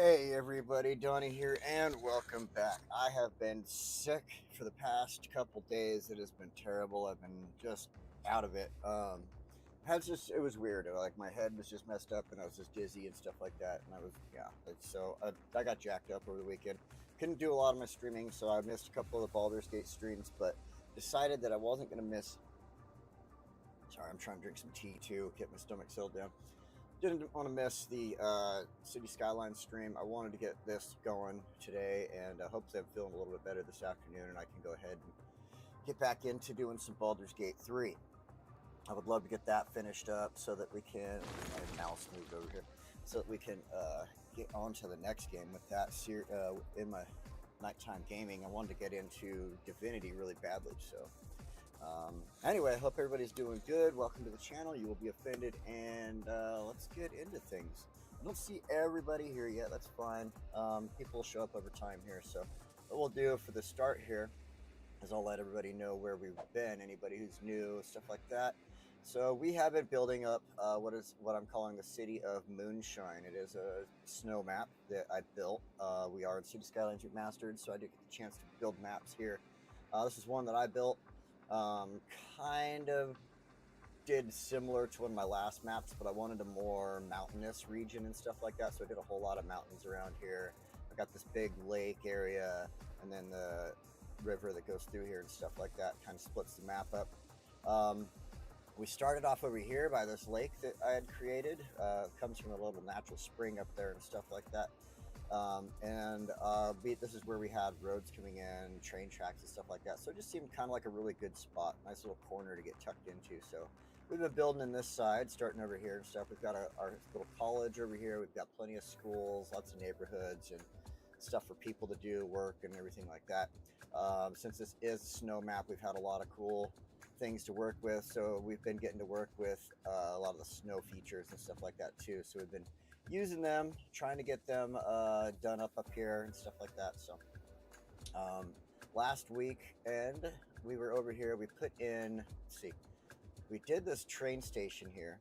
Hey everybody, Donnie here, and welcome back. I have been sick for the past couple days. It has been terrible. I've been just out of it. It was weird. Like my head was just messed up, and I was just dizzy and stuff like that. And I got jacked up over the weekend. Couldn't do a lot of my streaming, so I missed a couple of the Baldur's Gate streams, but decided that I wasn't going to miss. Sorry, I'm trying to drink some tea too, get my stomach settled down. Didn't want to miss the City Skylines stream. I wanted to get this going today, and hopefully I'm feeling a little bit better this afternoon, and I can go ahead and get back into doing some Baldur's Gate 3. I would love to get that finished up so that we can, my mouse moved over here, so that we can get on to the next game with that. In my nighttime gaming, I wanted to get into Divinity really badly, so anyway, I hope everybody's doing good. Welcome to the channel. You will be offended, and let's get into things. I don't see everybody here yet. That's fine. People will show up over time here. So what we'll do for the start here is I'll let everybody know where we've been, anybody who's new, stuff like that. So we have been building up what I'm calling the city of Moonshine. It is a snow map that I built. We are in City Skylines Remastered, so I did get the chance to build maps here. This is one that I built. Kind of did similar to one of my last maps, but I wanted a more mountainous region and stuff like that, so I did a whole lot of mountains around here. I got this big lake area, and then the river that goes through here and stuff like that kind of splits the map up. We started off over here by this lake that I had created. It comes from a little natural spring up there and stuff like that. This is where we had roads coming in, train tracks and stuff like that. So it just seemed kind of like a really good spot, nice little corner to get tucked into. So we've been building in this side, starting over here and stuff. We've got our little college over here. We've got plenty of schools, lots of neighborhoods and stuff for people to do work and everything like that. Since this is a snow map, we've had a lot of cool things to work with. So we've been getting to work with a lot of the snow features and stuff like that too. So we've been using them, trying to get them done up here and stuff like that. So last week, and we were over here. We put in, we did this train station here.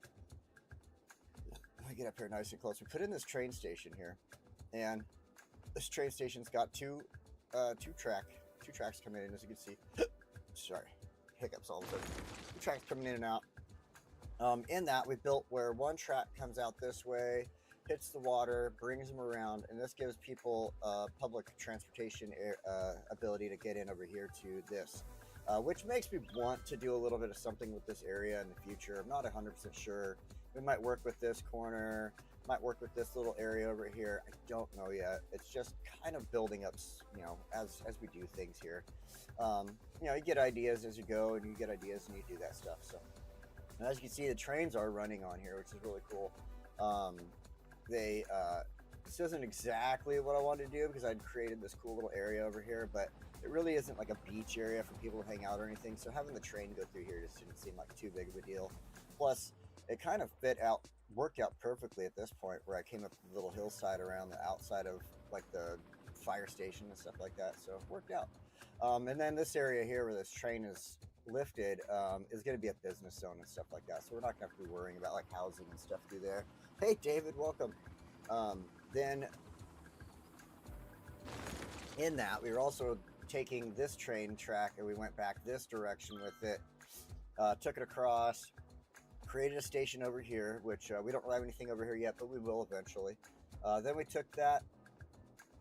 Let me get up here nice and close. We put in this train station here, and this train station's got two tracks coming in, as you can see. Sorry, hiccups all of a sudden. Two tracks coming in and out. In that, we built where one track comes out this way, hits the water, brings them around, and this gives people public transportation ability to get in over here to this, which makes me want to do a little bit of something with this area in the future. I'm not 100% sure. We might work with this corner, might work with this little area over here. I don't know yet. It's just kind of building up, as we do things here. You get ideas as you go, and you get ideas and you do that stuff. So, and as you can see, the trains are running on here, which is really cool. This isn't exactly what I wanted to do because I'd created this cool little area over here, but it really isn't like a beach area for people to hang out or anything. So having the train go through here just didn't seem like too big of a deal. Plus, it kind of worked out perfectly at this point where I came up the little hillside around the outside of like the fire station and stuff like that. So it worked out. And then this area here where this train is lifted is going to be a business zone and stuff like that. So we're not going to have to be worrying about like housing and stuff through there. Hey, David, welcome. Then in that, we were also taking this train track and we went back this direction with it, took it across, created a station over here, which we don't really have anything over here yet, but we will eventually. Then we took that,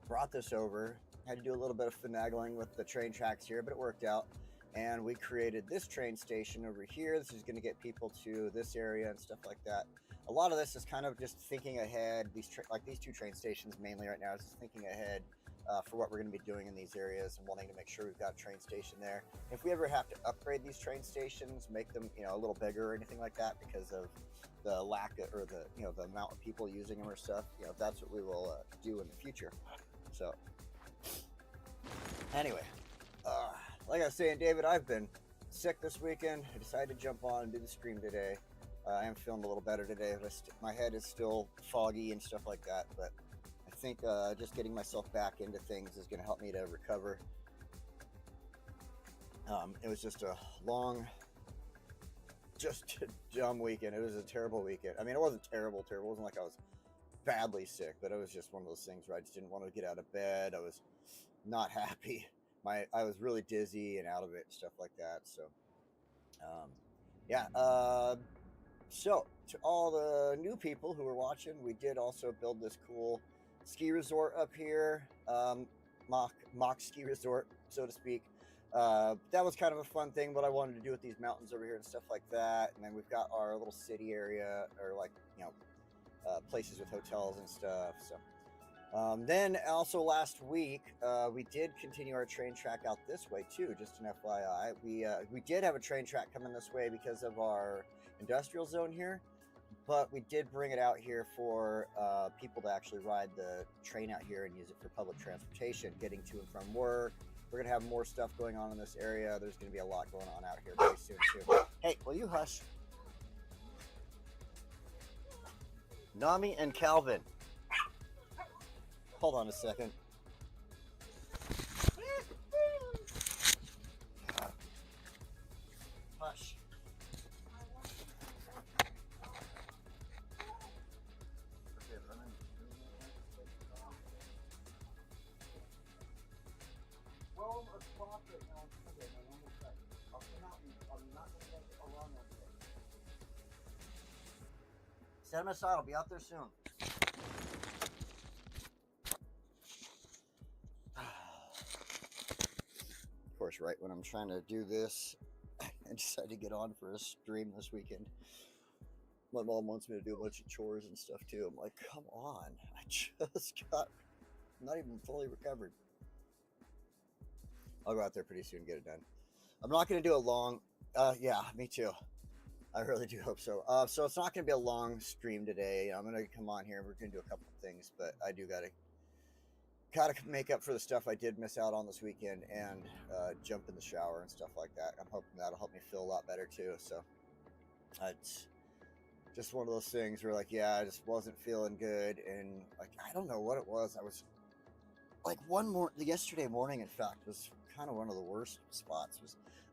brought this over, had to do a little bit of finagling with the train tracks here, but it worked out. And we created this train station over here. This is going to get people to this area and stuff like that. A lot of this is kind of just thinking ahead. These two train stations mainly right now is just thinking ahead for what we're going to be doing in these areas and wanting to make sure we've got a train station there. If we ever have to upgrade these train stations, make them a little bigger or anything like that because of the lack of, or the the amount of people using them or stuff, that's what we will do in the future. So anyway. Like I was saying, David, I've been sick this weekend. I decided to jump on and do the stream today. I am feeling a little better today, but my head is still foggy and stuff like that. But I think just getting myself back into things is going to help me to recover. It was just a long, just dumb weekend. It was a terrible weekend. I mean, it wasn't terrible. It wasn't like I was badly sick, but it was just one of those things where I just didn't want to get out of bed. I was not happy. I was really dizzy and out of it and stuff like that. So, um, yeah. So to all the new people who are watching, we did also build this cool ski resort up here, mock ski resort, so to speak. That was kind of a fun thing, what I wanted to do with these mountains over here and stuff like that. And then we've got our little city area, or like, places with hotels and stuff. So then also last week, we did continue our train track out this way too. Just an FYI, we did have a train track coming this way because of our industrial zone here, but we did bring it out here for people to actually ride the train out here and use it for public transportation, getting to and from work. We're gonna have more stuff going on in this area. There's gonna be a lot going on out here very soon too. Hey, will you hush? Nami and Calvin. Hold on a second. Hush. Well, a spot right now. Okay, my normal set. I'll come out and I'm not going to get along with it. Set them aside. I'll be out there soon. Of course, right when I'm trying to do this, I decided to get on for a stream this weekend. My mom wants me to do a bunch of chores and stuff too. I'm like, come on. I just got not even fully recovered. I'll go out there pretty soon and get it done. I'm not going to do a long, yeah, me too. I really do hope so. So it's not going to be a long stream today. I'm going to come on here and we're going to do a couple of things, but I do got to make up for the stuff I did miss out on this weekend and jump in the shower and stuff like that. I'm hoping that'll help me feel a lot better too. So it's just one of those things where, like, yeah, I just wasn't feeling good, and like I don't know what it was. I was like yesterday morning, in fact, was kind of one of the worst spots.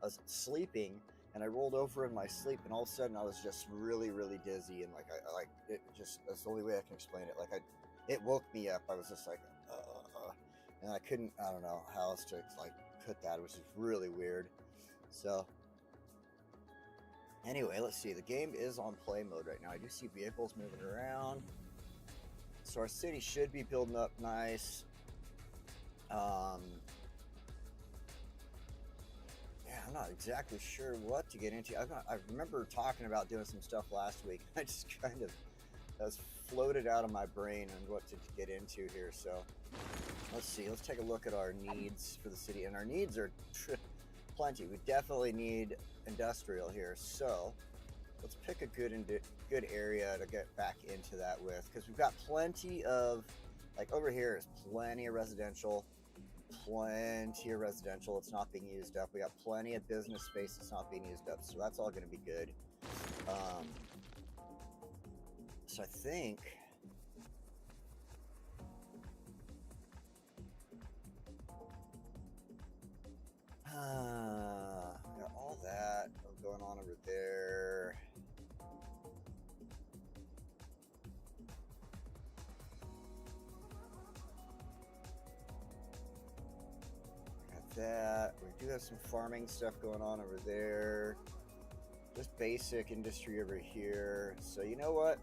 I was sleeping and I rolled over in my sleep, and all of a sudden I was just really, really dizzy, and like it just, that's the only way I can explain it. Like it woke me up. I was just like, and I don't know how else to like put that. It was just really weird. So anyway, let's see. The game is on play mode right now. I do see vehicles moving around. So our city should be building up nice. Yeah, I'm not exactly sure what to get into. I remember talking about doing some stuff last week. I just kind of was floated out of my brain on what to get into here. So let's see. Let's take a look at our needs for the city. And our needs are plenty. We definitely need industrial here. So let's pick a good area to get back into that with, because we've got plenty of, like over here is plenty of residential. It's not being used up. We got plenty of business space that's not being used up, so that's all going to be good. So I think got all that going on over there. That we do have some farming stuff going on over there, just basic industry over here. So you know what,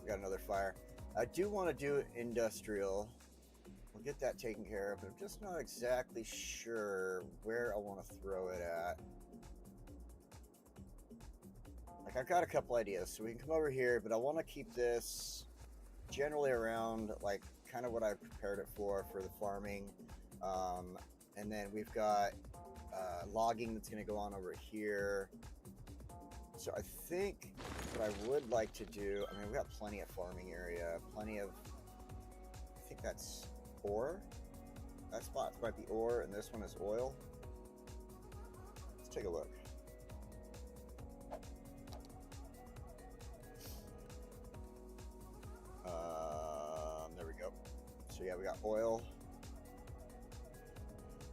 we got another fire. I do want to do industrial. We'll get that taken care of, but I'm just not exactly sure where I want to throw it at. Like, I've got a couple ideas, so we can come over here, but I want to keep this generally around, like, kind of what I prepared it for the farming. And then we've got logging that's going to go on over here. So I think what I would like to do, I mean, we've got plenty of farming area, plenty of, I think that's ore. That spot might be ore, and this one is oil. Let's take a look. There we go. So yeah, we got oil.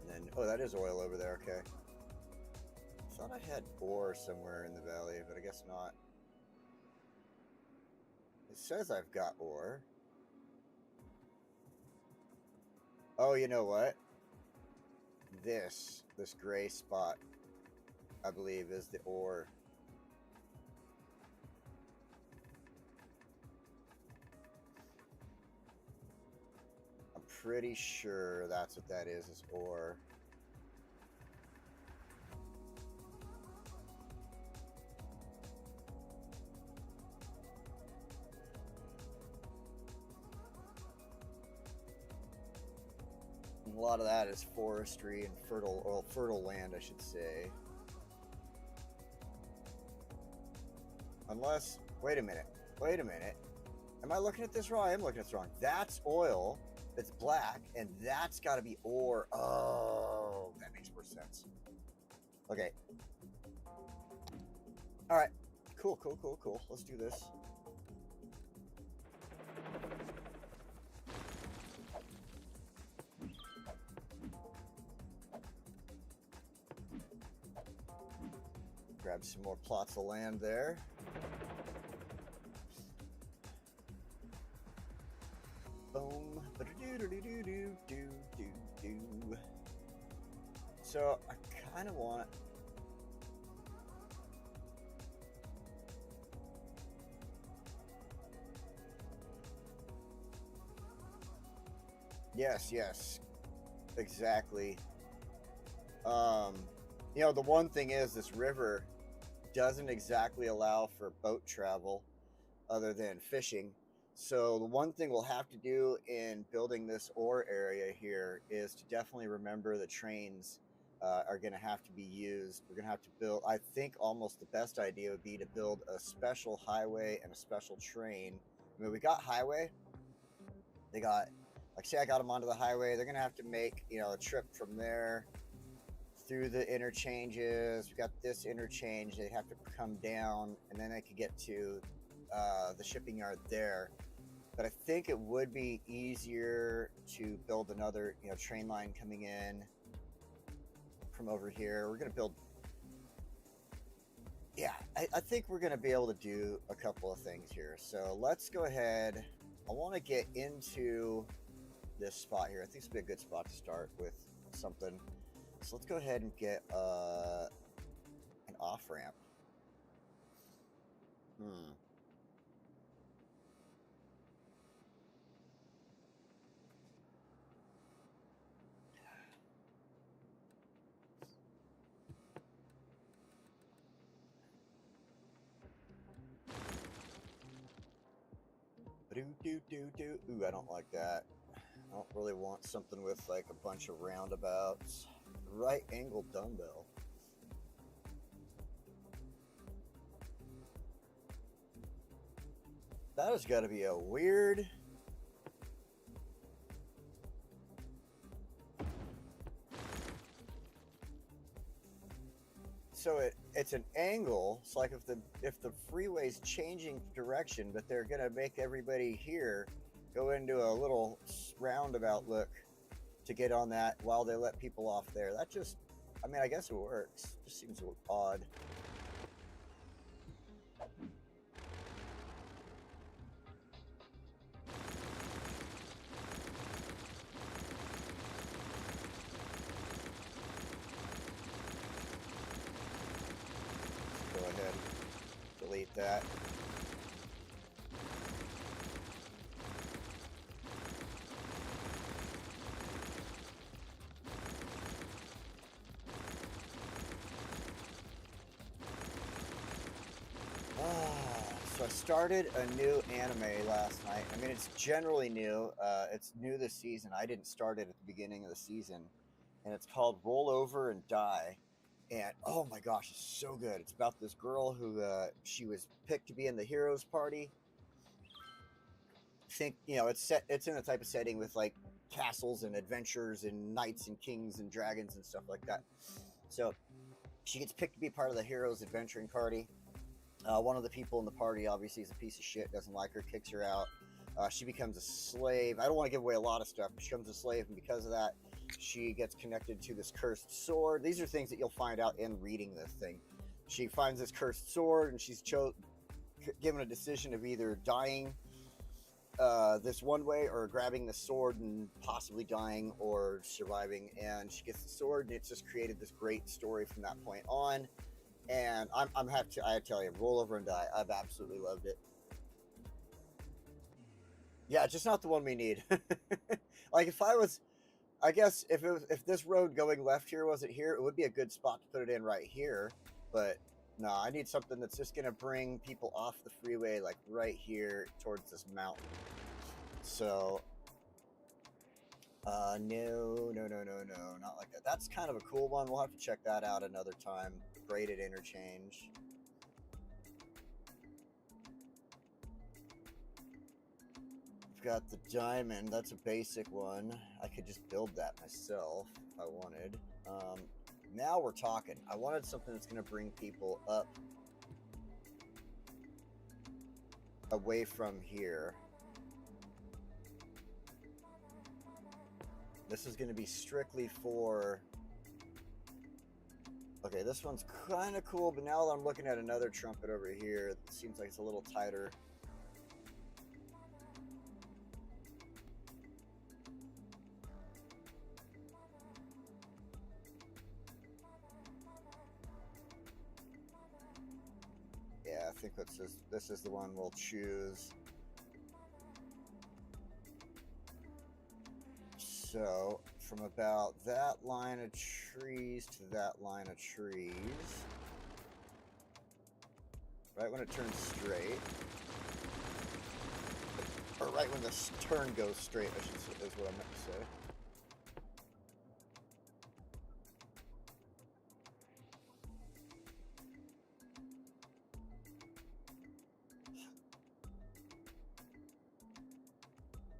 And then, oh, that is oil over there. Okay. Thought I had ore somewhere in the valley, but I guess not. It says I've got ore. Oh, you know what? This gray spot, I believe, is the ore. I'm pretty sure that's what that is ore. A lot of that is forestry and fertile land, I should say. Unless, wait a minute. Am I looking at this wrong? I am looking at this wrong. That's oil. It's black, and that's got to be ore. Oh, that makes more sense. Okay. All right. Cool. Let's do this. Grab some more plots of land there. Boom. So I kind of want. Yes, exactly. You know, the one thing is this river doesn't exactly allow for boat travel other than fishing. So the one thing we'll have to do in building this ore area here is to definitely remember the trains are going to have to be used. We're going to have to build, I think almost the best idea would be to build a special highway and a special train. I mean, we got highway. They got, like say I got them onto the highway. They're going to have to make, you know, a trip from there through the interchanges. We got this interchange. They have to come down and then they could get to the shipping yard there. But I think it would be easier to build another, you know, train line coming in from over here. We're going to build. Yeah, I think we're going to be able to do a couple of things here. So let's go ahead. I want to get into this spot here. I think this would be a good spot to start with something. So let's go ahead and get an off ramp. Ooh, I don't like that. I don't really want something with like a bunch of roundabouts. Right angle dumbbell. That has got to be a weird. So it's an angle. It's like if the freeway's changing direction, but they're gonna make everybody here go into a little roundabout look to get on that while they let people off there. That just, I mean, I guess it works. Just seems odd. Go ahead, delete that. So I started a new anime last night. I mean, it's generally new. It's new this season. I didn't start it at the beginning of the season. And it's called Roll Over and Die. And oh my gosh, it's so good. It's about this girl who she was picked to be in the heroes party. Think, you know, it's in a type of setting with like castles and adventures and knights and kings and dragons and stuff like that. So she gets picked to be part of the heroes adventuring party. One of the people in the party obviously is a piece of shit, doesn't like her, kicks her out. She becomes a slave. I don't want to give away a lot of stuff, but she becomes a slave, and because of that, she gets connected to this cursed sword. These are things that you'll find out in reading this thing. She finds this cursed sword, and she's given a decision of either dying this one way or grabbing the sword and possibly dying or surviving. And she gets the sword, and it's just created this great story from that point on. And I tell you, roll over and die. I've absolutely loved it. Yeah, just not the one we need. Like I guess if this road going left here wasn't here, it would be a good spot to put it in right here. But no, I need something that's just gonna bring people off the freeway, like right here towards this mountain. So, no, not like that. That's kind of a cool one. We'll have to check that out another time. Braided interchange. We've got the diamond. That's a basic one. I could just build that myself if I wanted. Now we're talking. I wanted something that's going to bring people up away from here. This is going to be strictly for... Okay, this one's kind of cool, but now I'm looking at another trumpet over here. It seems like it's a little tighter. Yeah, I think this is the one we'll choose. So, from about that line of trees to that line of trees, right when it turns straight, or right when the turn goes straight, I should say, is what I meant to say.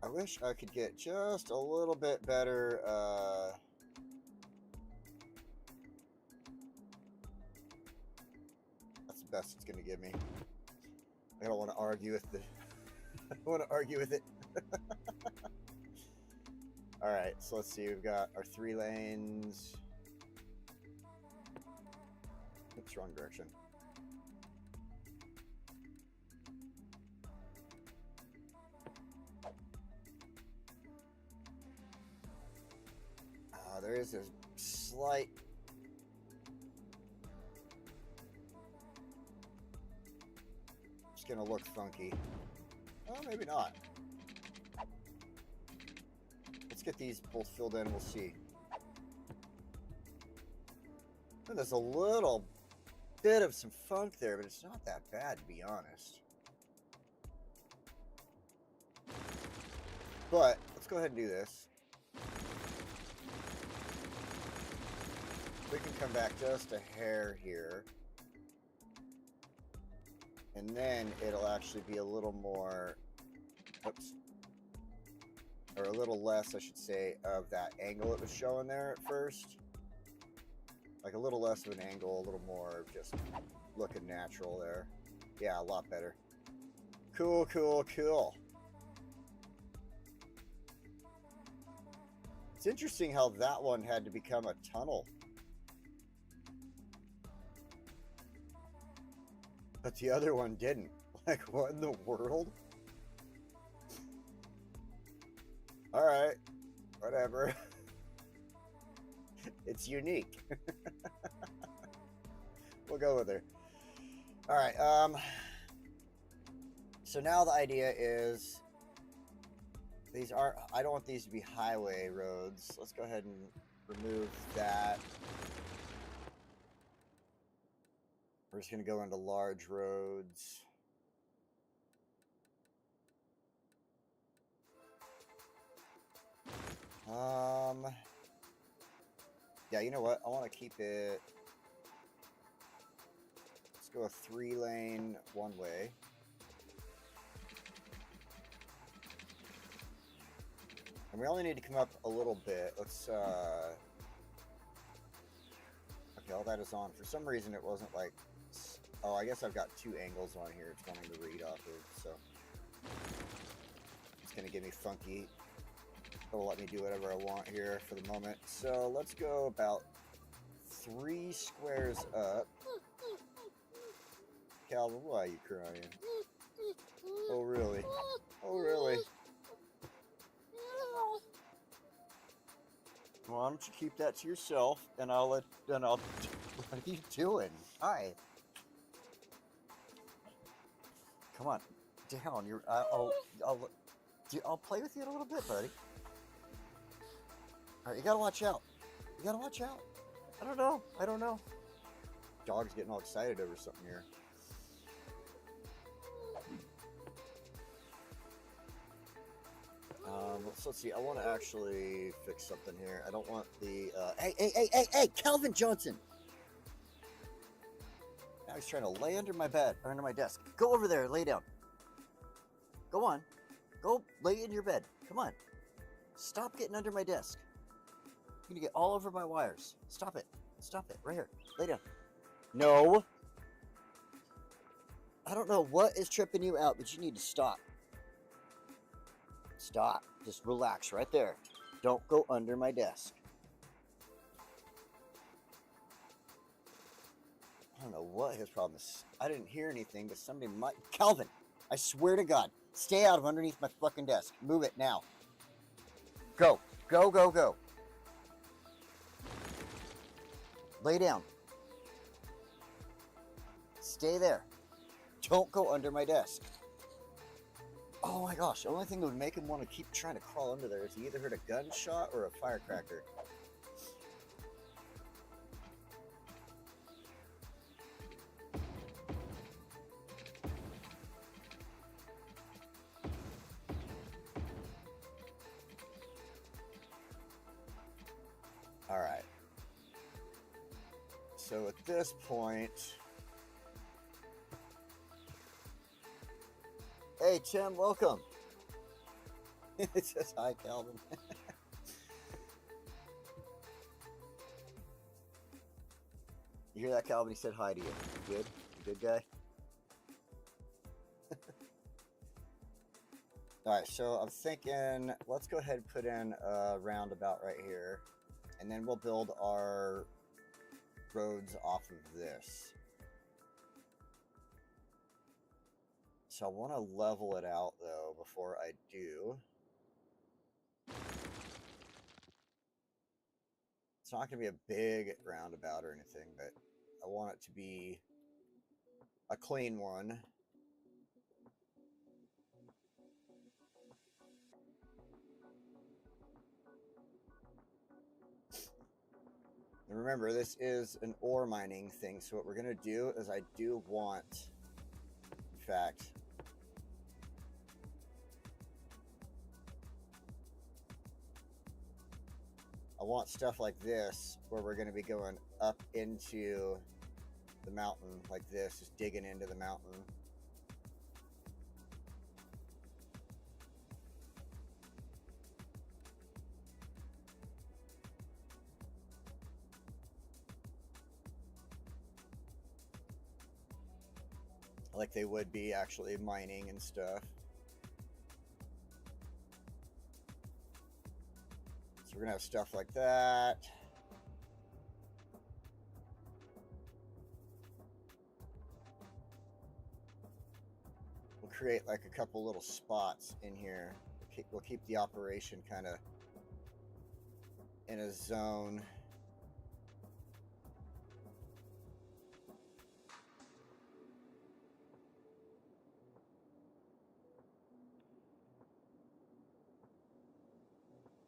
I wish I could get just a little bit better, that's the best it's going to give me. I don't want to argue with the... I don't want to argue with it. Alright, so let's see. We've got our 3 lanes. Oops, wrong direction. There is a slight... It's gonna look funky. Well, maybe not. Let's get these both filled in, we'll see. And there's a little bit of some funk there, but it's not that bad, to be honest. But, let's go ahead and do this. We can come back just a hair here. And then it'll actually be a little more, oops, or a little less, I should say, of that angle it was showing there at first. Like a little less of an angle, a little more just looking natural there. Yeah, a lot better. Cool, cool, cool. It's interesting how that one had to become a tunnel. But the other one didn't. Like, what in the world? Alright. Whatever. It's unique. We'll go with her. Alright, so now the idea is... These are... I don't want these to be highway roads. Let's go ahead and remove that. We're just going to go into large roads. Yeah, you know what? I want to keep it... Let's go a 3-lane one-way. And we only need to come up a little bit. Let's, okay, all that is on. For some reason, it wasn't like... Oh, I guess I've got 2 angles on here it's wanting to read off of, so... It's going to give me funky It'll let me do whatever I want here for the moment. So let's go about 3 squares up. Calvin, why are you crying? Oh, really? Oh, really? Well, why don't you keep that to yourself, and I'll let. What are you doing? Hi. Come on, down. I'll play with you in a little bit, buddy. All right, you gotta watch out. You gotta watch out. I don't know. Dog's getting all excited over something here. Let's see. I want to actually fix something here. I don't want the. Hey, Calvin Johnson! Now he's trying to lay under my bed or under my desk. Go over there, lay down. Go on, go lay in your bed. Come on. Stop getting under my desk. You're gonna get all over my wires. Stop it. Right here. Lay down. No. I don't know what is tripping you out, but you need to stop. Stop. Just relax right there. Don't go under my desk. I don't know what his problem is. I didn't hear anything, but somebody might. Calvin, I swear to God, stay out of underneath my fucking desk. Move it now. Go. Lay down. Stay there. Don't go under my desk. Oh my gosh, the only thing that would make him want to keep trying to crawl under there is he either heard a gunshot or a firecracker. All right. So at this point... Hey, Tim, welcome. It says hi, Calvin. You hear that, Calvin? He said hi to you. You good? You good guy? All right, so I'm thinking, let's go ahead and put in a roundabout right here, and then we'll build our roads off of this. So I want to level it out, though, before I do. It's not going to be a big roundabout or anything, but I want it to be a clean one. And remember, this is an ore mining thing, so what we're going to do is I do want, in fact... I want stuff like this, where we're going to be going up into the mountain like this, just digging into the mountain. Like they would be actually mining and stuff. We're gonna have stuff like that. We'll create like a couple little spots in here. We'll keep the operation kind of in a zone.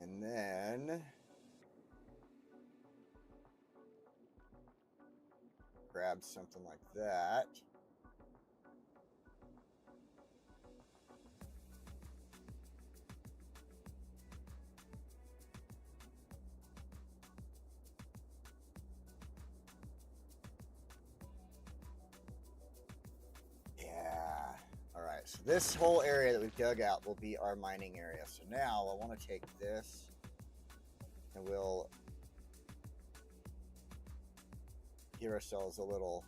And then grab something like that. Yeah. All right. So this whole area that we've dug out will be our mining area. So now I want to take this and we'll give ourselves a little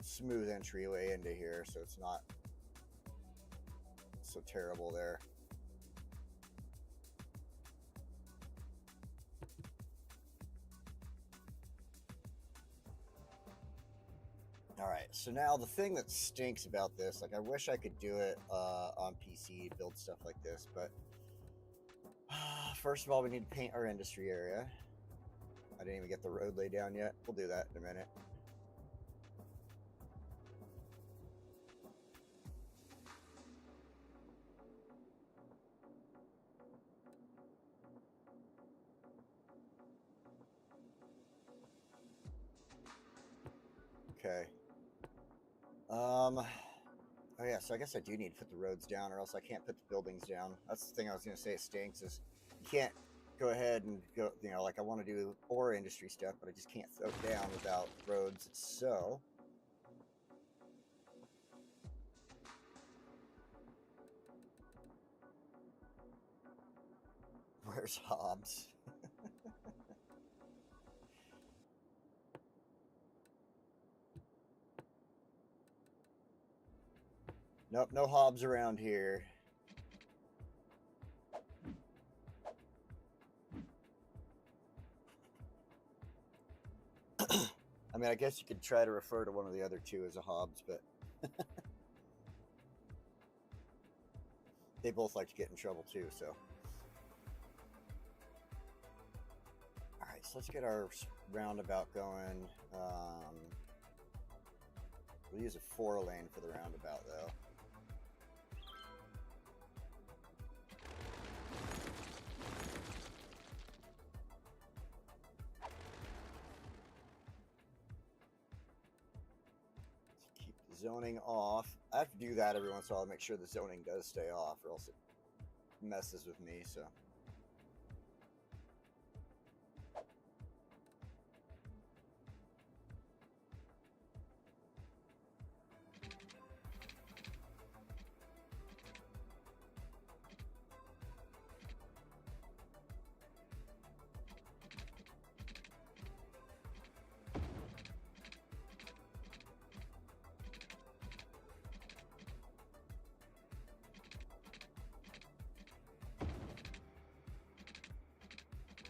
smooth entryway into here so it's not so terrible there. Alright, so now the thing that stinks about this, like I wish I could do it on PC, build stuff like this, but first of all, we need to paint our industry area. I didn't even get the road laid down yet. We'll do that in a minute. Okay. Oh yeah, so I guess I do need to put the roads down, or else I can't put the buildings down. That's the thing I was gonna say. It stinks is you can't go ahead and go. You know, like I want to do ore industry stuff, but I just can't throw it down without roads. So where's Hobbs? Nope, no Hobbs around here. I mean, I guess you could try to refer to one of the other two as a Hobbs, but they both like to get in trouble too, so. Alright, so let's get our roundabout going. We'll use a 4-lane for the roundabout, though. Zoning off. I have to do that every once in a while to make sure the zoning does stay off, or else it messes with me, so.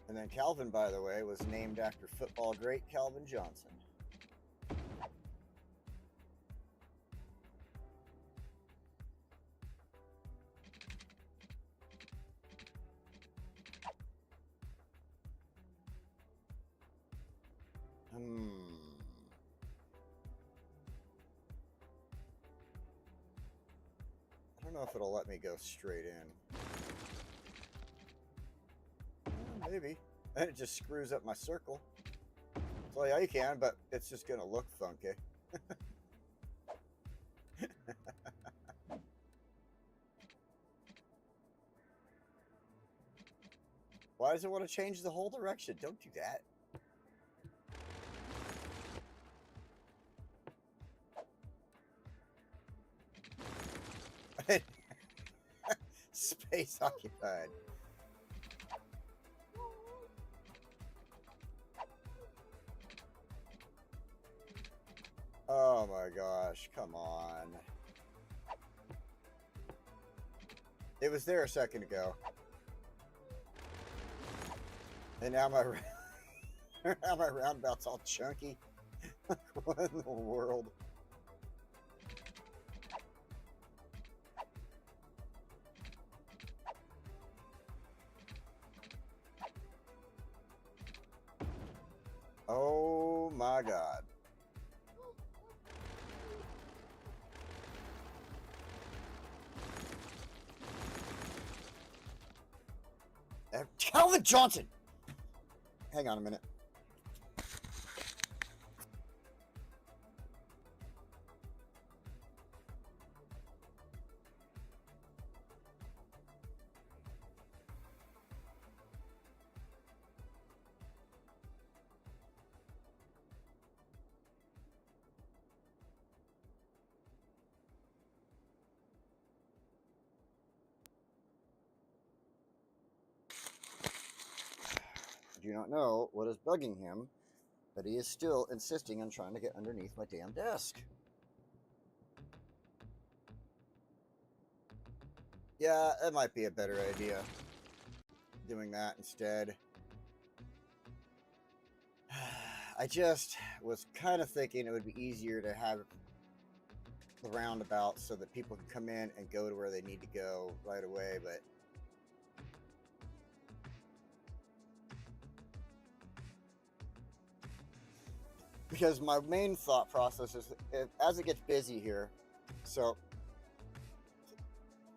And then Calvin, by the way, was named after football great Calvin Johnson. I don't know if it'll let me go straight in. Maybe. And it just screws up my circle. So yeah, you can, but it's just gonna look funky. Why does it want to change the whole direction? Don't do that. Space occupied. Oh my gosh, come on. It was there a second ago. And now my now my roundabout's all chunky. What in the world? Oh my god. Calvin Johnson! Hang on a minute. I do not know what is bugging him, but he is still insisting on trying to get underneath my damn desk. Yeah, that might be a better idea. Doing that instead. I just was kind of thinking it would be easier to have the roundabout so that people can come in and go to where they need to go right away, but because my main thought process is as it gets busy here, so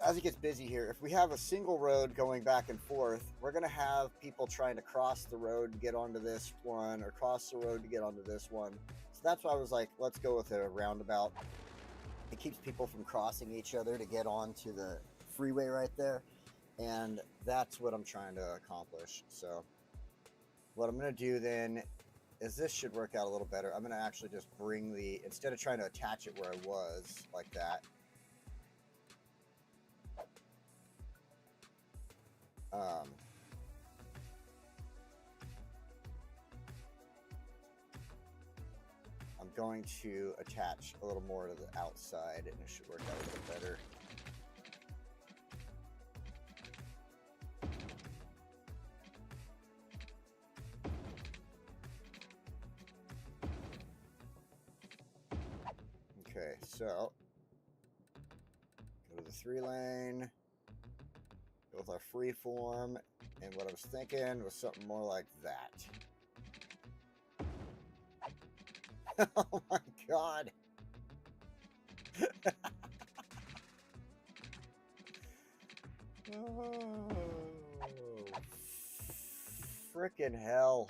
as it gets busy here, if we have a single road going back and forth, we're going to have people trying to cross the road to get onto this one or cross the road to get onto this one. So that's why I was like, let's go with a roundabout. It keeps people from crossing each other to get onto the freeway right there. And that's what I'm trying to accomplish. So what I'm going to do then is this should work out a little better. I'm going to actually just bring the, instead of trying to attach it where I was like that, I'm going to attach a little more to the outside and it should work out a little better. Okay, so go to the 3-lane, go with our free form, and what I was thinking was something more like that. Oh my god! Oh, frickin' hell.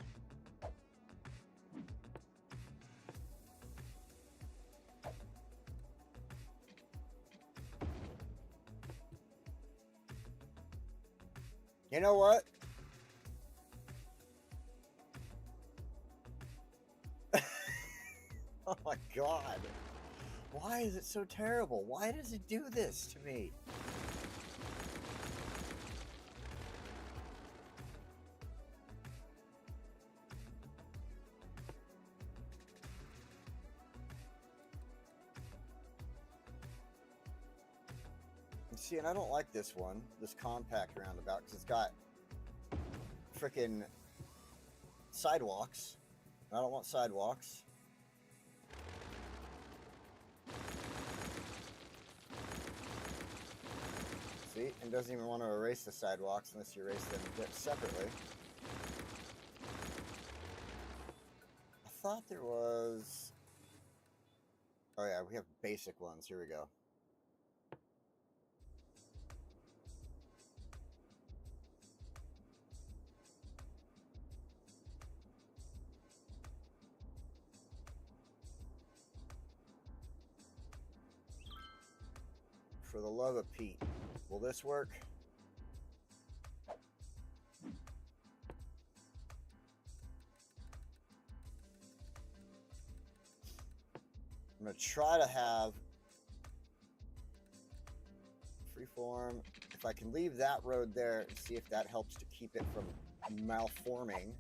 You know what? Oh my god. Why is it so terrible? Why does it do this to me? See, and I don't like this one, this compact roundabout, because it's got frickin' sidewalks. I don't want sidewalks. See, and doesn't even want to erase the sidewalks unless you erase them separately. I thought there was... Oh yeah, we have basic ones. Here we go. For the love of Pete, will this work? I'm going to try to have freeform. If I can leave that road there and see if that helps to keep it from malforming.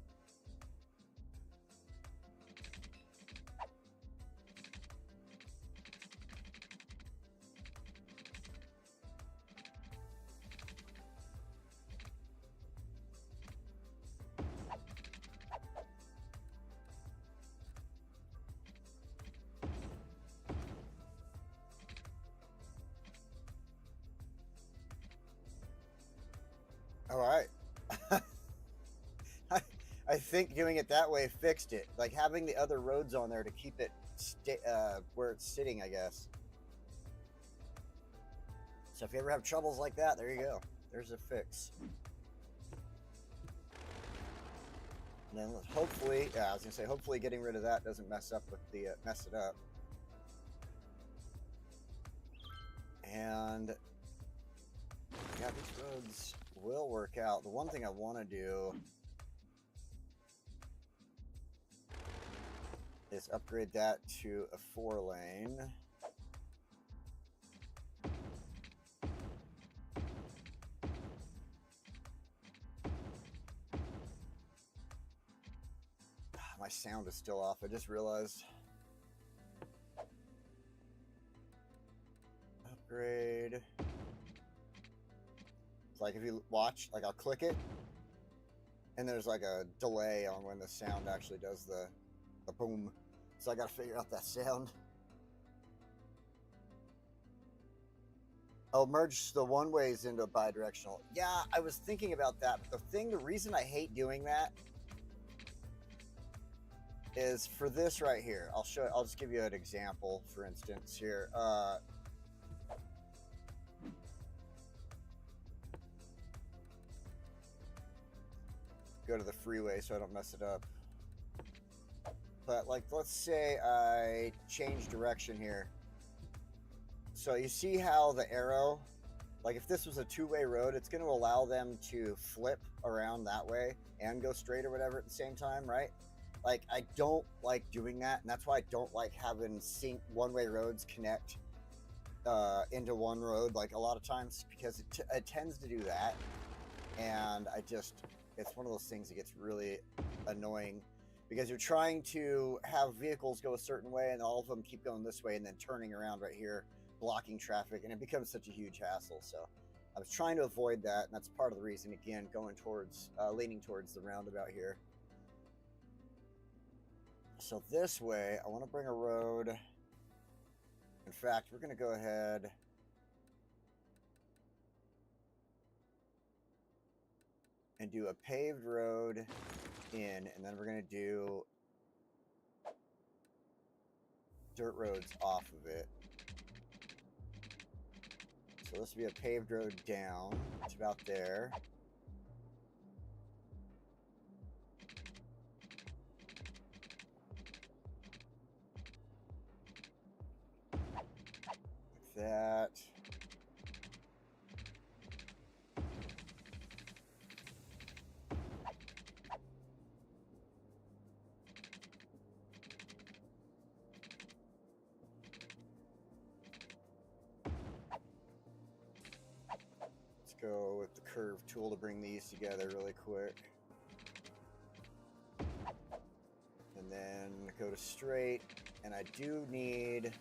All right. I think doing it that way fixed it. Like having the other roads on there to keep it where it's sitting, I guess. So if you ever have troubles like that, there you go. There's a fix. And then hopefully, yeah, I was gonna say, hopefully getting rid of that doesn't mess up with the mess it up. And yeah, these roads will work out. The one thing I want to do is upgrade that to a 4-lane. My sound is still off. I just realized. Upgrade. It's like if you watch, like I'll click it, and there's like a delay on when the sound actually does the A boom. So I gotta figure out that sound. Oh, merge the one ways into a bi-directional. Yeah, I was thinking about that. But the reason I hate doing that is for this right here. I'll just give you an example, for instance, here. Go to the freeway so I don't mess it up. But like, let's say I change direction here. So you see how the arrow, like if this was a two-way road, it's going to allow them to flip around that way and go straight or whatever at the same time, right? Like, I don't like doing that, and that's why I don't like having one-way roads connect into one road like a lot of times, because it tends to do that, and it's one of those things that gets really annoying, because you're trying to have vehicles go a certain way and all of them keep going this way and then turning around right here, blocking traffic, and it becomes such a huge hassle. So I was trying to avoid that, and that's part of the reason, again, going towards leaning towards the roundabout here. So this way I want to bring a road. In fact, we're going to go ahead and do a paved road in, and then we're going to do dirt roads off of it. So this will be a paved road down. It's about there. Like that. Go with the curve tool to bring these together really quick, and then go to straight. And I do need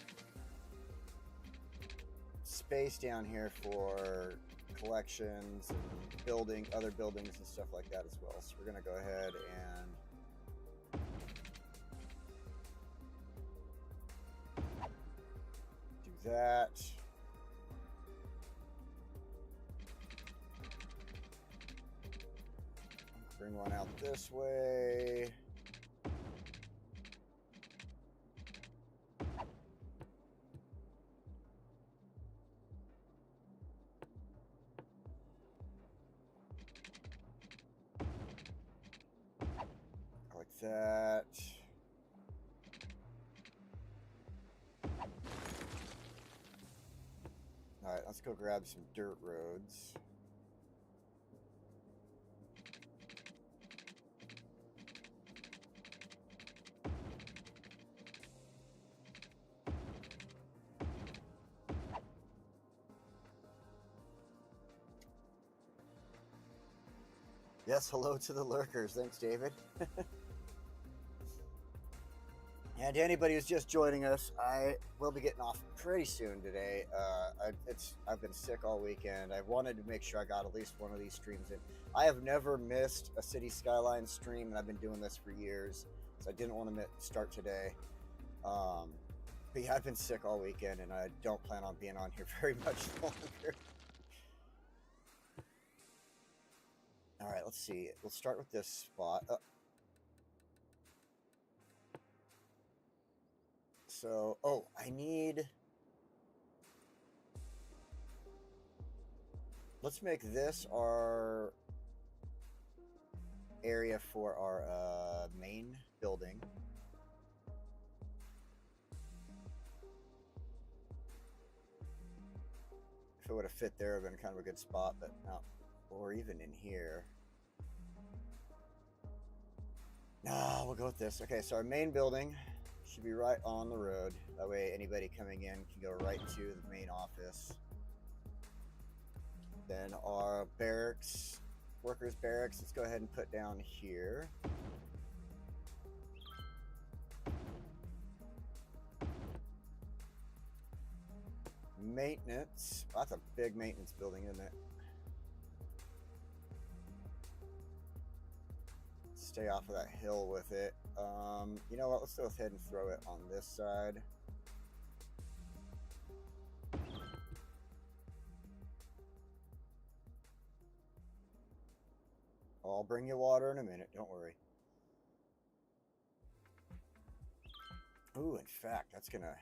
space down here for collections and other buildings and stuff like that as well. So we're gonna go ahead and do that. Bring one out this way. Like that. All right, let's go grab some dirt roads. Yes, hello to the lurkers. Thanks, David. And to anybody who's just joining us, I will be getting off pretty soon today. I've been sick all weekend. I wanted to make sure I got at least one of these streams in. I have never missed a City Skylines stream, and I've been doing this for years, so I didn't want to start today. But yeah, I've been sick all weekend, and I don't plan on being on here very much longer. All right, let's see. We'll start with this spot. So, I need... Let's make this our area for our main building. If it would have fit there, it would have been kind of a good spot, but no. Or even in here. No, we'll go with this. Okay, so our main building should be right on the road. That way anybody coming in can go right to the main office. Then our barracks, workers' barracks, let's go ahead and put down here. Maintenance. Oh, that's a big maintenance building, isn't it? stay off of that hill with it. You know what? Let's go ahead and throw it on this side. I'll bring you water in a minute. Don't worry. Ooh, in fact, that's gonna...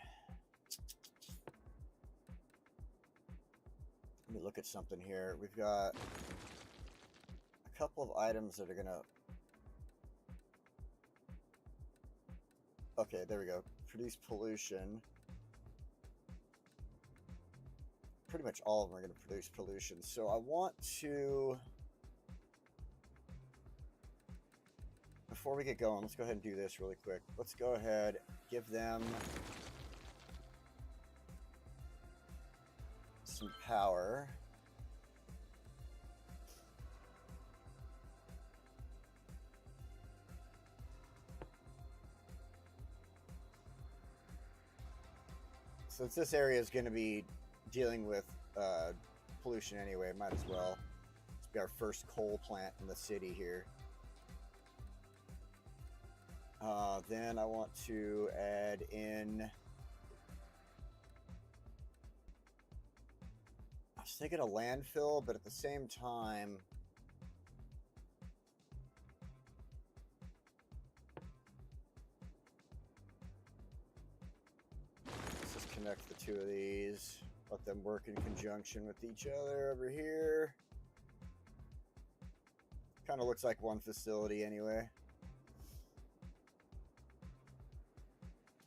Let me look at something here. We've got a couple of items that are gonna... Okay, there we go. Produce pollution. Pretty much all of them are gonna produce pollution. So I want to... Before we get going, let's go ahead and do this really quick. Let's go ahead, give them some power. Since this area is going to be dealing with pollution anyway, might as well. It's be our first coal plant in the city here. Then I want to add in... I was thinking a landfill, but at the same time... Let's just connect the two of these. Let them work in conjunction with each other over here. Kind of looks like one facility anyway.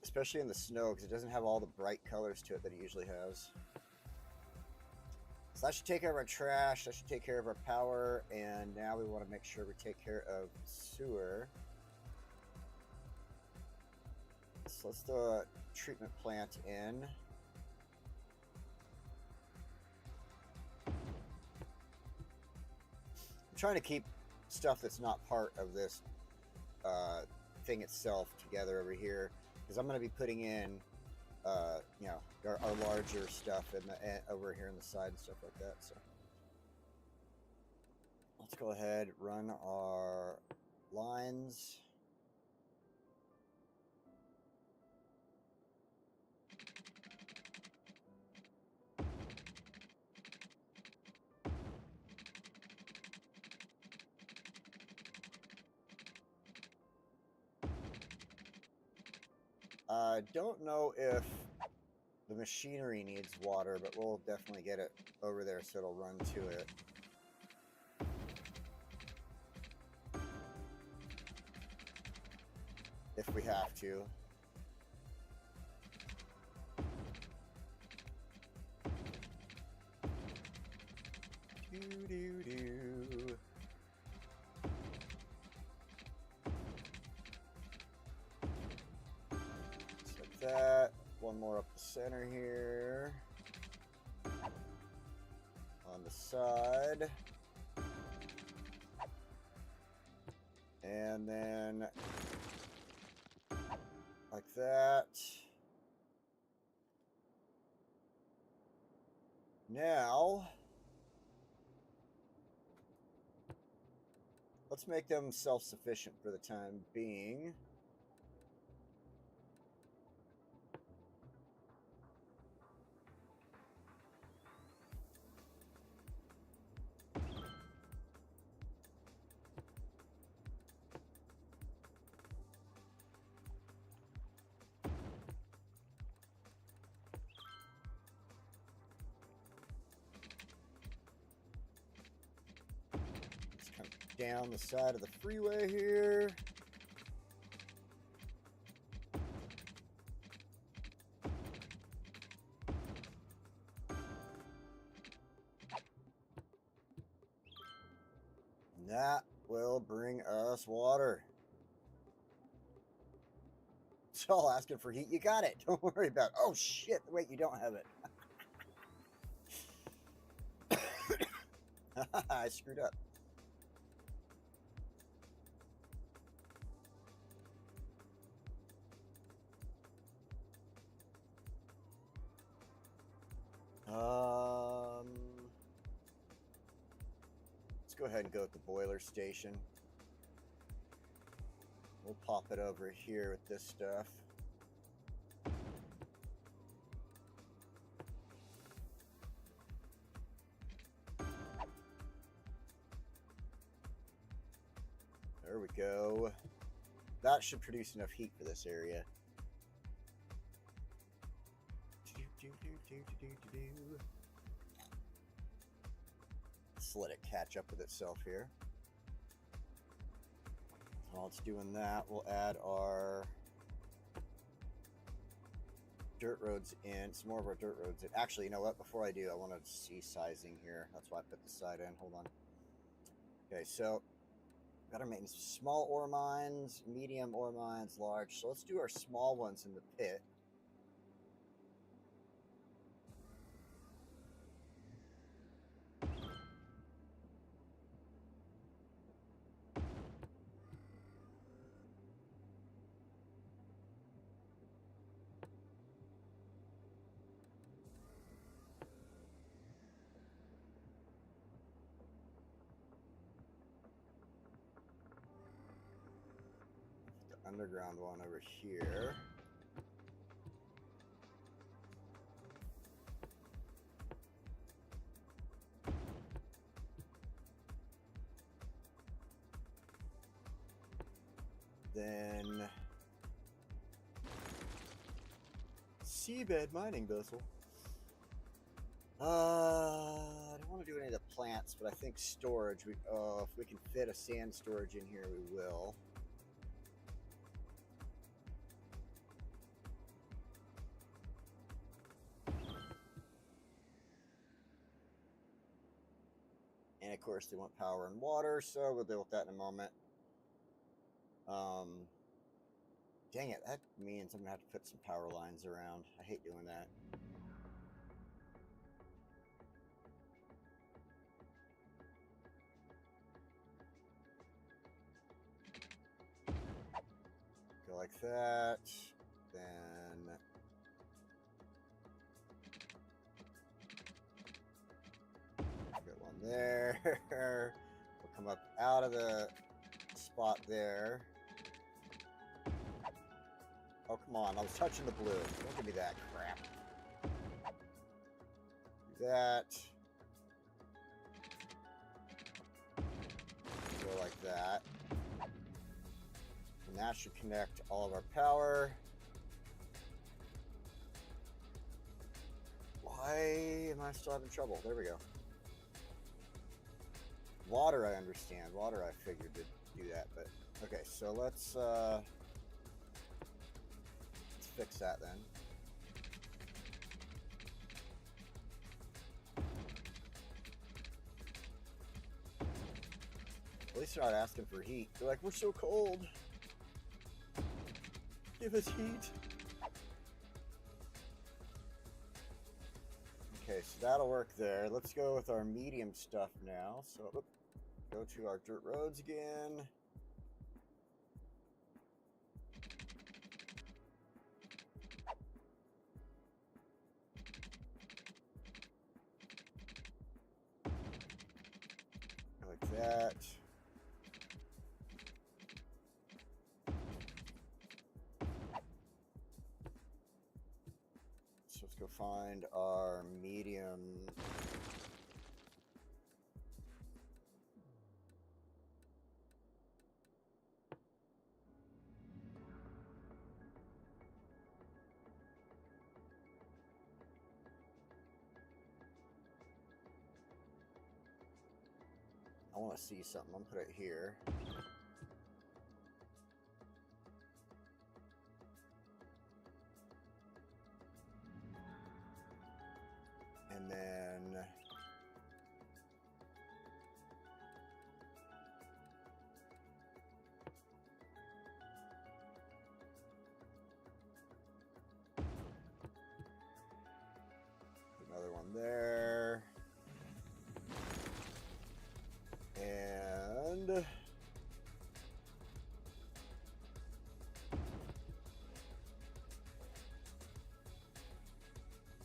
Especially in the snow, because it doesn't have all the bright colors to it that it usually has. So that should take care of our trash, that should take care of our power, and now we want to make sure we take care of sewer. So let's throw a treatment plant in. I'm trying to keep stuff that's not part of this thing itself together over here. Because I'm going to be putting in, you know, our larger stuff in the, over here on the side and stuff like that. So let's go ahead, run our lines. I don't know if the machinery needs water, but we'll definitely get it over there so it'll run to it. If we have to. Doo-doo-doo. That one more up the center here, on the side, and then like that. Now let's make them self-sufficient for the time being. Down the side of the freeway here. And that will bring us water. It's all asking for heat. You got it. Don't worry about it. Oh shit, wait, you don't have it. I screwed up. Let's go ahead and go with the boiler station. We'll pop it over here with this stuff. There we go. That should produce enough heat for this area. Let's let it catch up with itself here. While it's doing that, we'll add our dirt roads in. Some more of our dirt roads in. Actually, you know what? Before I do, I want to see sizing here. That's why I put the side in. Hold on. Okay, so got our maintenance. Small ore mines, medium ore mines, large. So let's do our small ones in the pit. Underground one over here. Then seabed mining vessel. I don't want to do any of the plants, but I think storage. If we can fit a sand storage in here, we will. And of course, they want power and water, so we'll deal with that in a moment. Dang it, that means I'm gonna have to put some power lines around. I hate doing that. Go like that, then get one there. We'll come up out of the spot there. Oh, come on. I was touching the blue. Don't give me that crap. Do that. Go like that. And that should connect all of our power. Why am I still having trouble? There we go. Water, I understand. Water, I figured to do that, but okay. So let's fix that then. At least they're not asking for heat. They're like, we're so cold. Give us heat. Okay, so that'll work there. Let's go with our medium stuff now. So go to our dirt roads again. Like that. So let's go find our medium. I want to see something. I'm gonna put it here. And then another one there. And I'll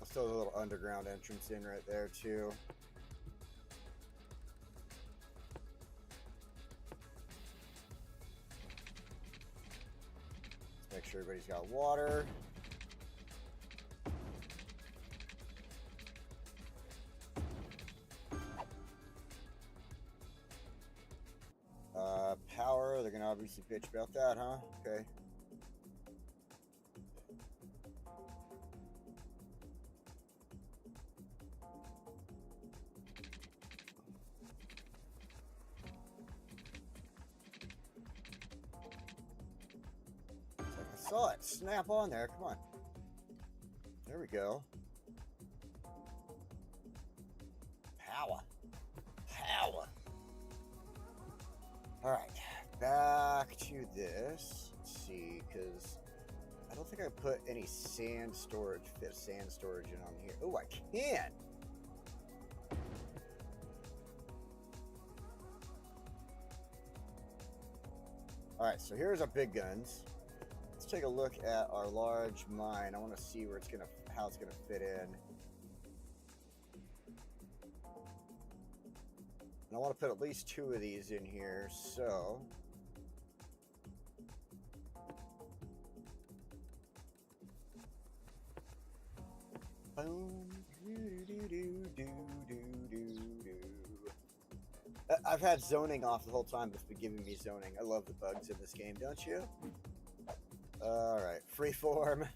throw the little underground entrance in right there too. make sure everybody's got water. Power, they're gonna obviously bitch about that, huh? Okay. I saw it snap on there. Come on. There we go. Power. Power. Alright. Back to this. Let's see, because I don't think I put any sand storage, sand storage in on here. Oh, I can! Alright, so here's our big guns. Let's take a look at our large mine. I want to see where it's gonna, how it's gonna fit in. And I want to put at least 2 of these in here, so boom. I've had zoning off the whole time. It's been giving me zoning. I love the bugs in this game, don't you? Alright, freeform.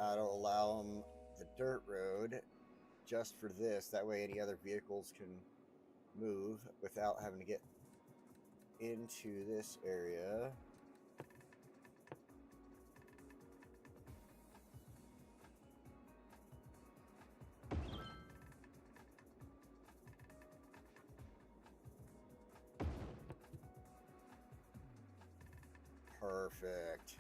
That'll allow them the dirt road just for this. That way any other vehicles can move without having to get into this area. Perfect.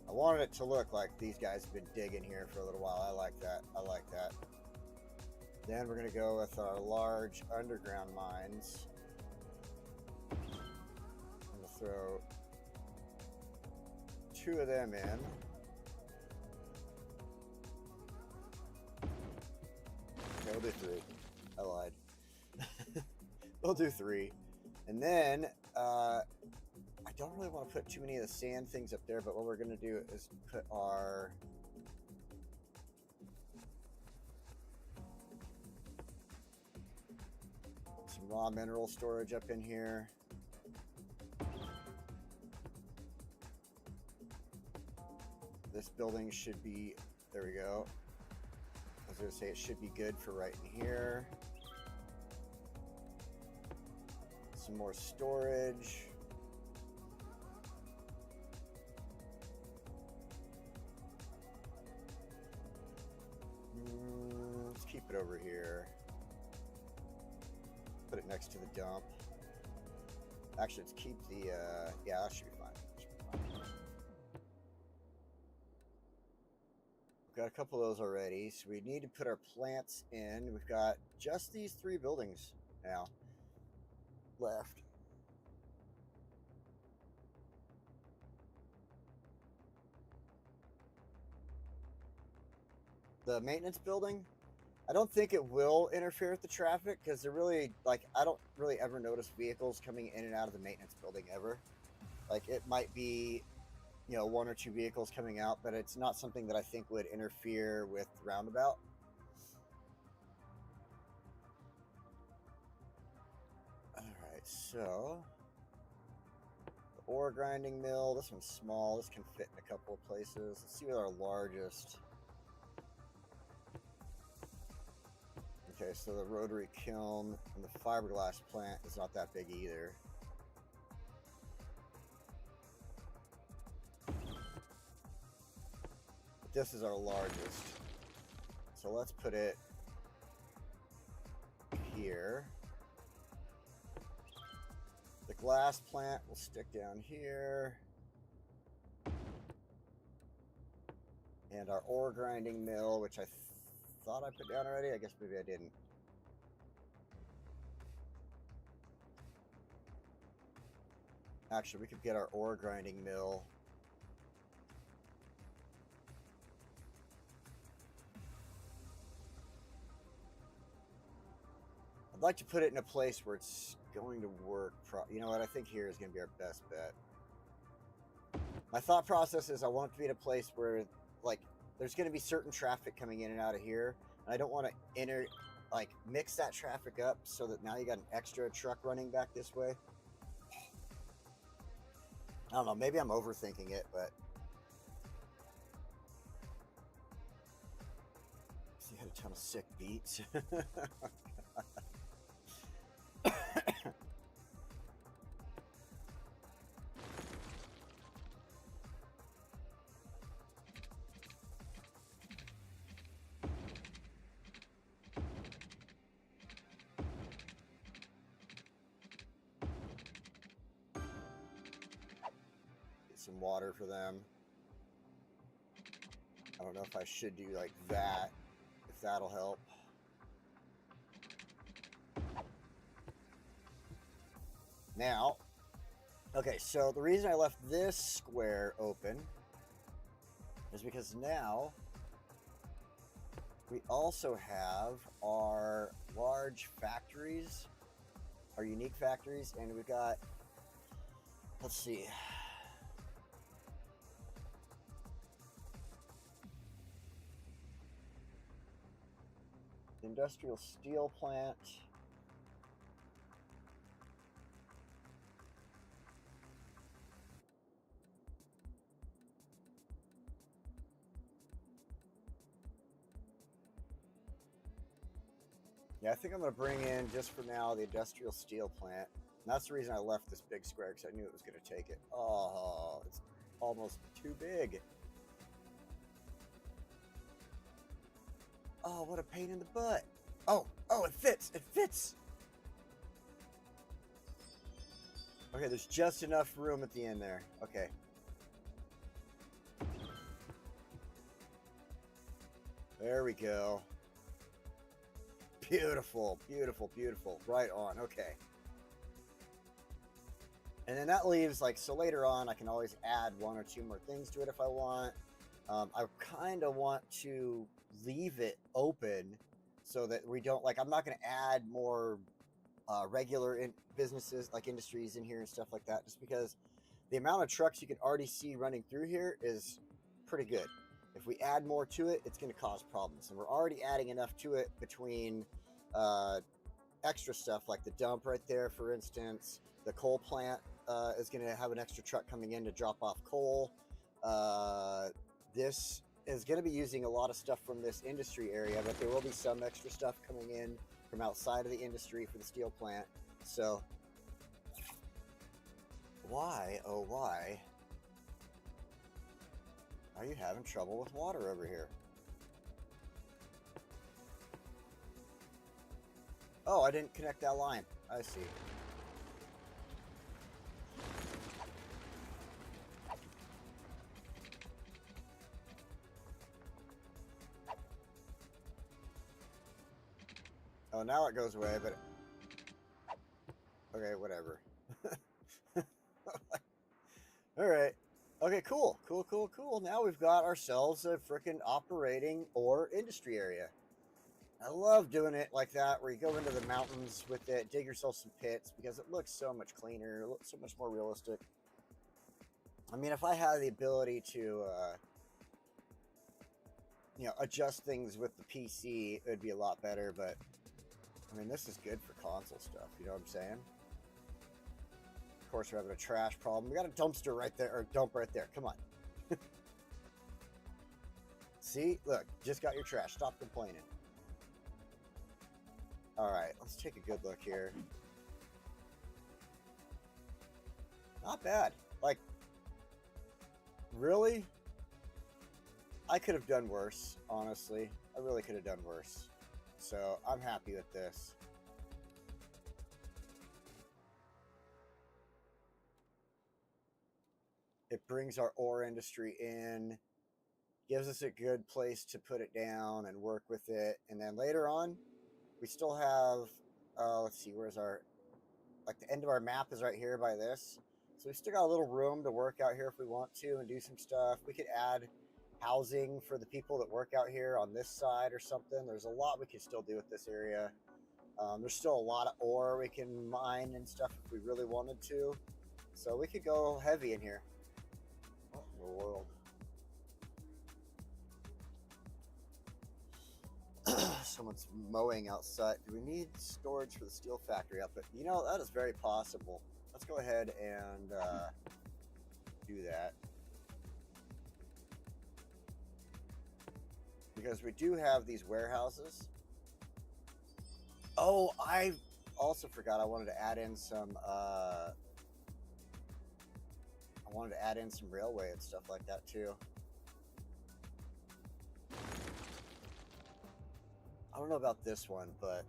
I wanted it to look like these guys have been digging here for a little while. I like that. I like that. Then we're going to go with our large underground mines. I'm going to throw 2 of them in. Okay, we'll do 3. I lied. We'll do 3. And then, I don't really want to put too many of the sand things up there, but what we're going to do is put our some raw mineral storage up in here. This building should be, there we go. I was going to say it should be good for right in here. Some more storage. Let's keep it over here. Put it next to the dump. Actually, let's keep the, yeah, that should be fine. We've got a couple of those already, so we need to put our plants in. We've got just these 3 buildings now left. The maintenance building, I don't think it will interfere with the traffic because they're really, like, I don't really ever notice vehicles coming in and out of the maintenance building ever. Like, it might be, you know, 1 or 2 vehicles coming out, but it's not something that I think would interfere with the roundabout. Alright, so the ore grinding mill, this one's small, this can fit in a couple of places. Let's see what our largest. Okay, so the rotary kiln and the fiberglass plant is not that big either. But this is our largest. So let's put it here. The glass plant will stick down here. And our ore grinding mill, which I thought I put down already. I guess maybe I didn't. Actually, we could get our ore grinding mill. I'd like to put it in a place where it's going to work. You know what? I think here is going to be our best bet. My thought process is I want it to be in a place where, like, there's going to be certain traffic coming in and out of here. And I don't want to mix that traffic up so that now you got an extra truck running back this way. I don't know. Maybe I'm overthinking it, but he had a ton of sick beats. Some water for them. I don't know if I should do like that, if that'll help. Now, okay, so the reason I left this square open is because now we also have our large factories, our unique factories, and we've got, let's see, industrial steel plant. Yeah, I think I'm going to bring in, just for now, the industrial steel plant. And that's the reason I left this big square, because I knew it was going to take it. Oh, it's almost too big. Oh, what a pain in the butt. Oh, it fits. It fits. Okay, there's just enough room at the end there. Okay. There we go. Beautiful, beautiful, beautiful. Right on. Okay. And then that leaves, like, so later on, I can always add one or two more things to it if I want. I kind of want to leave it open so that we don't, like, I'm not going to add more regular businesses, like industries in here and stuff like that, just because the amount of trucks you can already see running through here is pretty good. If we add more to it, it's going to cause problems. And we're already adding enough to it between extra stuff like the dump right there, for instance. The coal plant is going to have an extra truck coming in to drop off coal. This is going to be using a lot of stuff from this industry area, but there will be some extra stuff coming in from outside of the industry for the steel plant. So why, oh why, are you having trouble with water over here? Oh, I didn't connect that line. I see. Oh, now it goes away, but okay, whatever. All right. Okay, cool. Now we've got ourselves a freaking operating ore industry area. I love doing it like that, where you go into the mountains with it, dig yourself some pits, because it looks so much cleaner, it looks so much more realistic. I mean, if I had the ability to, adjust things with the PC, it would be a lot better, but I mean, this is good for console stuff, you know what I'm saying? Of course, we're having a trash problem. We got a dumpster right there, or dump right there. Come on. See? Look, just got your trash. Stop complaining. All right, let's take a good look here. Not bad. Like, really? I could have done worse, honestly. I really could have done worse. So, I'm happy with this. It brings our ore industry in. Gives us a good place to put it down and work with it. And then later on, we still have, let's see, where's our, like the end of our map is right here by this. So we still got a little room to work out here if we want to and do some stuff. We could add housing for the people that work out here on this side or something. There's a lot we could still do with this area. There's still a lot of ore we can mine and stuff if we really wanted to. So we could go heavy in here. What in the world? Someone's mowing outside. Do we need storage for the steel factory output? You know, that is very possible. Let's go ahead and do that. Because we do have these warehouses. Oh, I also forgot I wanted to add in some railway and stuff like that too. I don't know about this one, but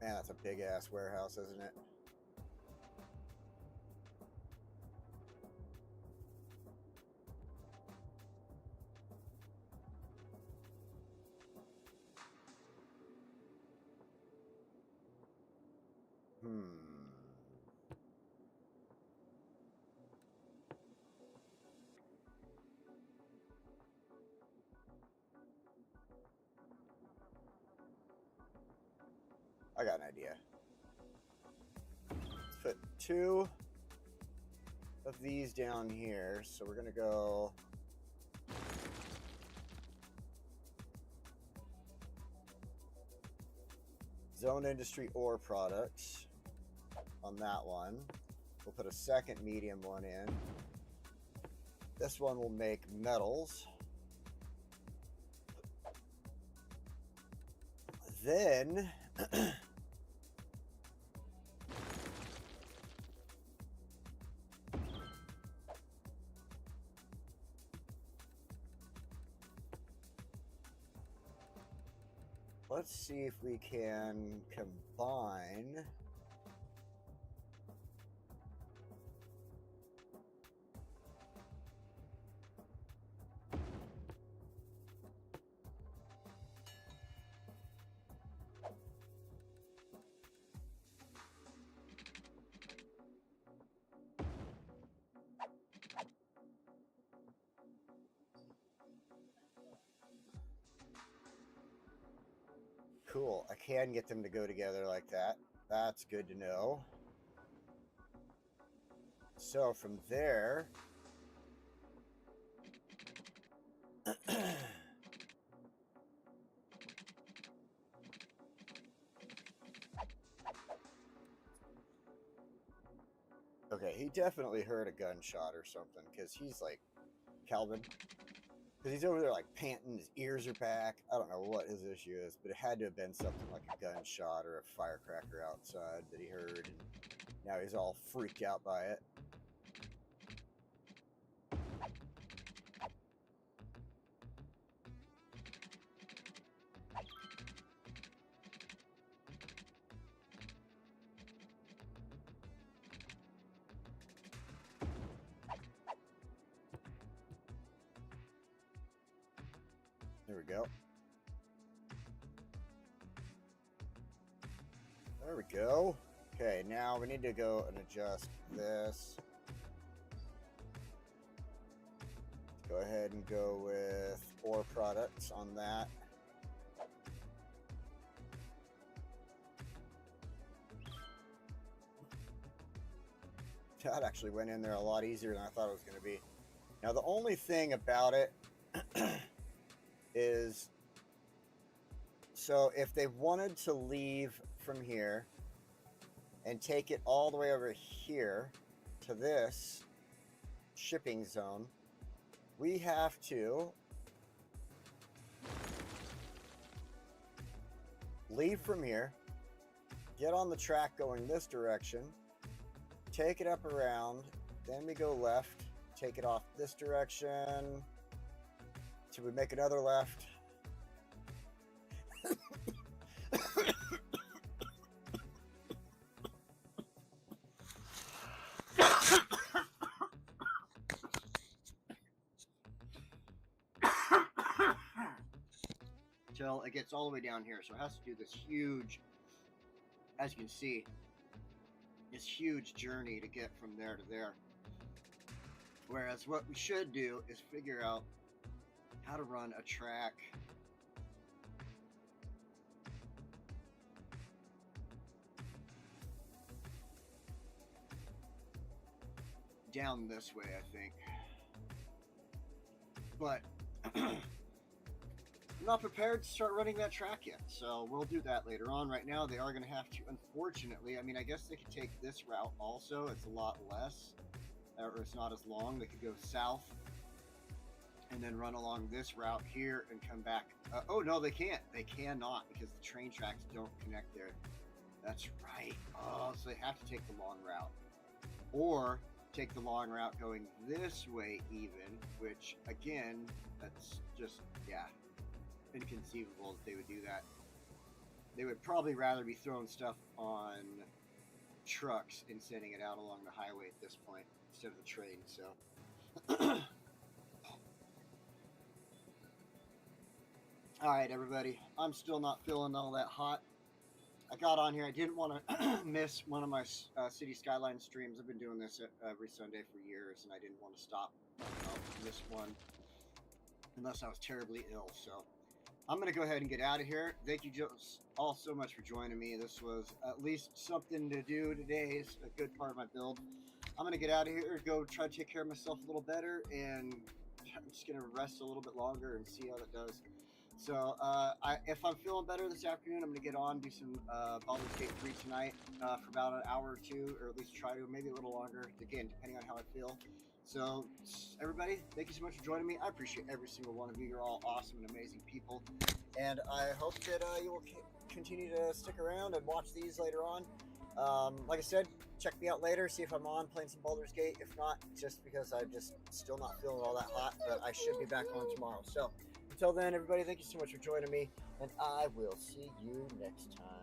man, that's a big ass warehouse, isn't it? I got an idea. Let's put 2 of these down here. So we're gonna go zone industry ore products on that one. We'll put a second medium one in. This one will make metals. Then let's see if we can combine Cool. I can get them to go together like that. That's good to know. So from there, okay, he definitely heard a gunshot or something because he's like Calvin. Because he's over there like panting, his ears are back. I don't know what his issue is, but it had to have been something like a gunshot or a firecracker outside that he heard. And now he's all freaked out by it. There we go. There we go. Okay, now we need to go and adjust this. Go ahead and go with ore products on that. That actually went in there a lot easier than I thought it was going to be. Now, the only thing about it is, so if they wanted to leave from here and take it all the way over here to this shipping zone, we have to leave from here, get on the track going this direction, take it up around, then we go left, take it off this direction, till we make another left. hill, it gets all the way down here. So it has to do this huge, as you can see, this huge journey to get from there to there. Whereas what we should do is figure out how to run a track down this way, I think. But I'm not prepared to start running that track yet, so we'll do that later on. Right now, they are going to have to, unfortunately, I mean, I guess they could take this route also. It's a lot less, or it's not as long. They could go south and then run along this route here and come back. Oh, no, they can't. They cannot, because the train tracks don't connect there. That's right. Oh, so they have to take the long route. Or take the long route going this way even, which, again, that's just, yeah, inconceivable that they would do that. They would probably rather be throwing stuff on trucks and sending it out along the highway at this point instead of the train, so... Alright, everybody. I'm still not feeling all that hot. I got on here. I didn't want to miss one of my City Skylines streams. I've been doing this every Sunday for years, and I didn't want to stop this one unless I was terribly ill. So I'm going to go ahead and get out of here. Thank you all so much for joining me. This was at least something to do today. It's a good part of my build. I'm going to get out of here, go try to take care of myself a little better, and I'm just going to rest a little bit longer and see how that does. So if I'm feeling better this afternoon, I'm going to get on, do some Baldur's Gate 3 tonight for about an hour or two, or at least try to, maybe a little longer, again, depending on how I feel. So everybody, thank you so much for joining me. I appreciate every single one of you. You're all awesome and amazing people. And I hope that you will continue to stick around and watch these later on. Like I said, check me out later, see if I'm on playing some Baldur's Gate. If not, just because I'm just still not feeling all that hot, but I should be back on tomorrow. So until then, everybody, thank you so much for joining me, and I will see you next time.